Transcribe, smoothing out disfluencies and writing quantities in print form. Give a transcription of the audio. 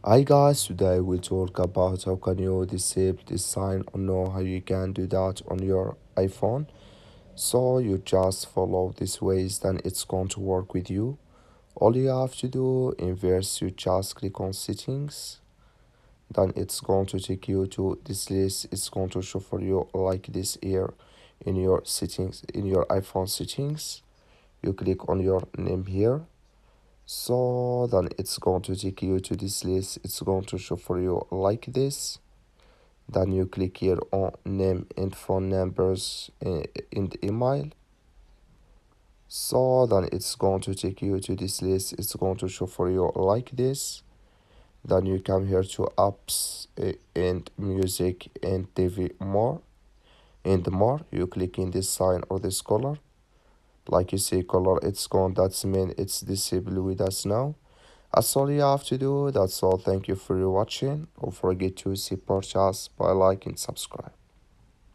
Hi guys, today we'll talk about how can you disable this sign or know how you can do that on your iPhone. So you just follow these ways, then it's going to work with you. All you have to do in verse, you just click on settings, then it's going to take you to this list. It's going to show for you like this here in your settings, in your iPhone settings. You click on your name here, so then it's going to take you to this list. It's going to show for you like this. Then you click here on name and phone numbers in the email. So then it's going to take you to this list. It's going to show for you like this. Then you come here to apps and music and TV more and more. You click in this sign or this color. Like you see color, it's gone. That's mean it's disabled with us now. That's all you have to do. That's all. Thank you for watching. Don't forget to support us by liking and subscribe.